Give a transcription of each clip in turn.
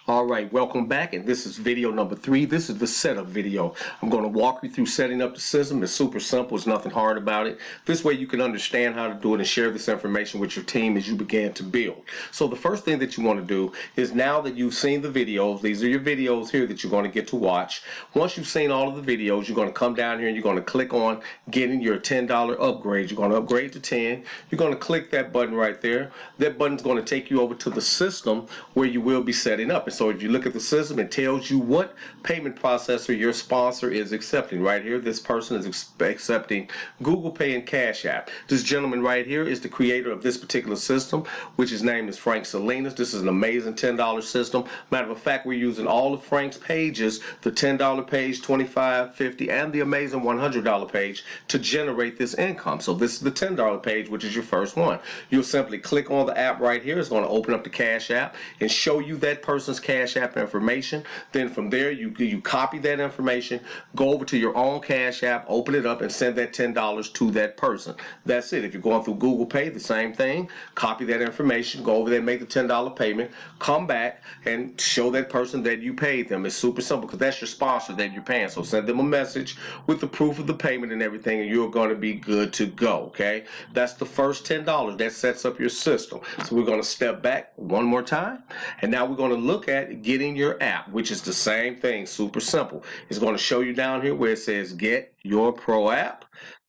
All right, welcome back, and this is video number 3. This is the setup video. I'm going to walk you through setting up the system. It's super simple. There's nothing hard about it. This way you can understand how to do it and share this information with your team as you begin to build. So the first thing that you want to do is, now that you've seen the videos, these are your videos here that you're going to get to watch. Once you've seen all of the videos, you're going to come down here and you're going to click on getting your $10 upgrade. You're going to upgrade to 10. You're going to click that button right there. That button's going to take you over to the system where you will be setting up. And so if you look at the system, it tells you what payment processor your sponsor is accepting. Right here, this person is accepting Google Pay and Cash App. This gentleman right here is the creator of this particular system, which his name is Frank Salinas. This is an amazing $10 system. Matter of fact, we're using all of Frank's pages, the $10 page, $25, $50, and the amazing $100 page to generate this income. So this is the $10 page, which is your first one. You'll simply click on the app right here. It's going to open up the Cash App and show you that person's Cash App information. Then from there, you copy that information, go over to your own Cash App, open it up, and send that $10 to that person. That's it. If you're going through Google Pay, the same thing. Copy that information, go over there, make the $10 payment, come back and show that person that you paid them. It's super simple because that's your sponsor that you're paying. So send them a message with the proof of the payment and everything, and you're going to be good to go. Okay, that's the first $10 that sets up your system. So we're going to step back one more time, and now we're going to look at getting your app, which is the same thing, super simple. It's going to show you down here where it says get your pro app.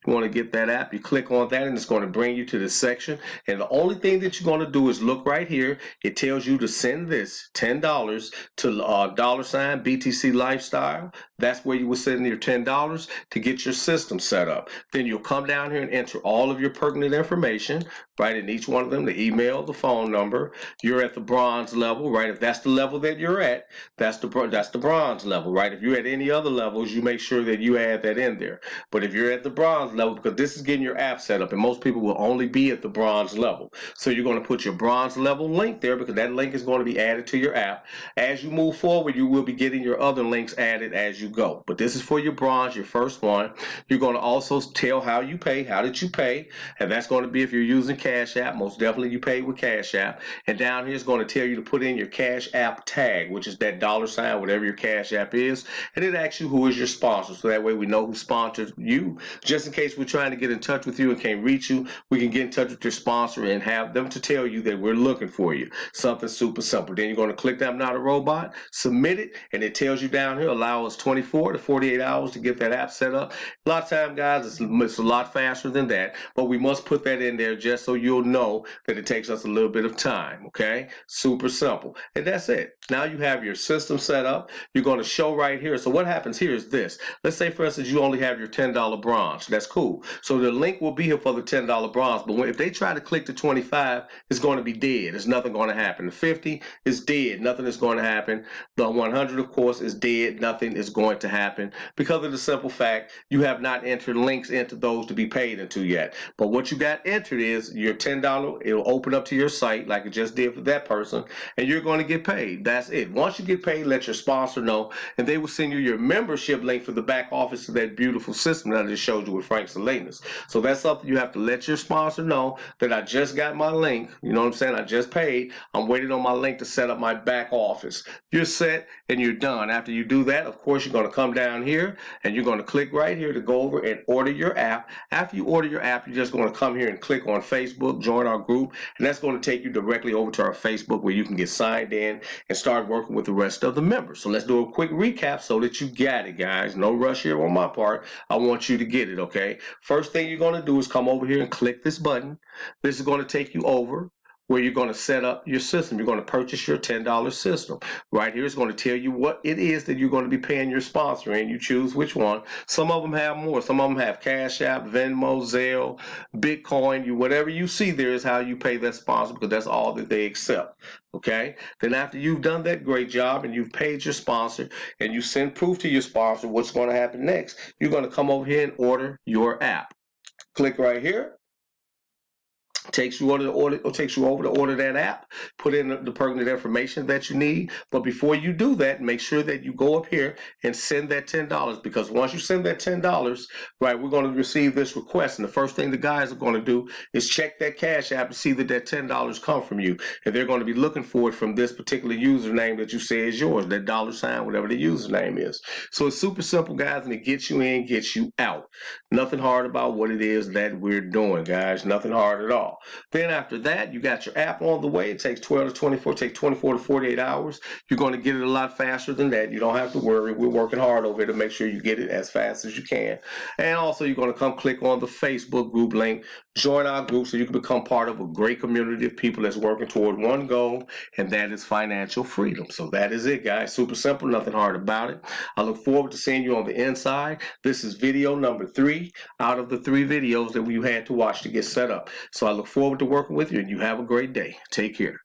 You want to get that app, you click on that, and it's going to bring you to this section. And the only thing that you're going to do is look right here. It tells you to send this $10 to $BTC Lifestyle. That's where you will send your $10 to get your system set up. Then you'll come down here and enter all of your pertinent information, right, in each one of them, the email, the phone number. You're at the bronze level, right? If that's the level that you're at, that's the bronze level, right? If you're at any other levels, you make sure that you add that in there. But if you're at the bronze level, because this is getting your app set up, and most people will only be at the bronze level. So you're going to put your bronze level link there, because that link is going to be added to your app. As you move forward, you will be getting your other links added as you go. But this is for your bronze, your first one. You're going to also tell how you pay. How did you pay? And that's going to be if you're using Cash App. Most definitely you pay with Cash App. And down here is going to tell you to put in your Cash App tag, which is that $, whatever your Cash App is. And it asks you who is your sponsor. So that way we know who sponsors you. Just in case we're trying to get in touch with you and can't reach you, we can get in touch with your sponsor and have them to tell you that we're looking for you. Something super simple. Then you're going to click that I'm not a robot, submit it, and it tells you down here, allow us 24 to 48 hours to get that app set up. A lot of time, guys, it's a lot faster than that, but we must put that in there just so you'll know that it takes us a little bit of time, okay? Super simple. And that's it. Now you have your system set up. You're going to show right here. So what happens here is this. Let's say, for instance, you only have your $10 bronze. That's cool. So the link will be here for the $10 bronze, but if they try to click the 25, it's going to be dead. There's nothing going to happen. The 50 is dead. Nothing is going to happen. The 100, of course, is dead. Nothing is going to happen because of the simple fact you have not entered links into those to be paid into yet. But what you got entered is your $10. It'll open up to your site like it just did for that person, and you're going to get paid. That's it. Once you get paid, let your sponsor know, and they will send you your membership link for the back office of that beautiful system that I just showed you with Frank Salinas. So that's something you have to let your sponsor know, that I just got my link. You know what I'm saying? I just paid. I'm waiting on my link to set up my back office. You're set and you're done. After you do that, of course, you're going to come down here and you're going to click right here to go over and order your app. After you order your app, you're just going to come here and click on Facebook, join our group, and that's going to take you directly over to our Facebook where you can get signed in and start working with the rest of the members. So let's do a quick recap so that you got it, guys. No rush here on my part. I want you to get it, okay? First thing you're going to do is come over here and click this button. This is going to take you over where you're going to set up your system. You're going to purchase your $10 system. Right here is going to tell you what it is that you're going to be paying your sponsor, and you choose which one. Some of them have more. Some of them have Cash App, Venmo, Zelle, Bitcoin. Whatever you see there is how you pay that sponsor, because that's all that they accept. Okay? Then after you've done that great job and you've paid your sponsor and you send proof to your sponsor, what's going to happen next? You're going to come over here and order your app. Click right here. Takes you over to order, or takes you over to order that app, put in the pertinent information that you need. But before you do that, make sure that you go up here and send that $10, because once you send that $10, right, we're going to receive this request, and the first thing the guys are going to do is check that Cash App to see that that $10 come from you, and they're going to be looking for it from this particular username that you say is yours, that $, whatever the username is. So it's super simple, guys, and it gets you in, gets you out. Nothing hard about what it is that we're doing, guys. Nothing hard at all. Then after that, you got your app on the way. It takes 12 to 24, take 24 to 48 hours. You're going to get it a lot faster than that. You don't have to worry. We're working hard over here to make sure you get it as fast as you can. And also, you're going to come click on the Facebook group link, join our group so you can become part of a great community of people that's working toward one goal, and that is financial freedom. So that is it, guys. Super simple, nothing hard about it. I look forward to seeing you on the inside. This is video number 3 out of the 3 videos that we had to watch to get set up. So I look forward to working with you, and you have a great day. Take care.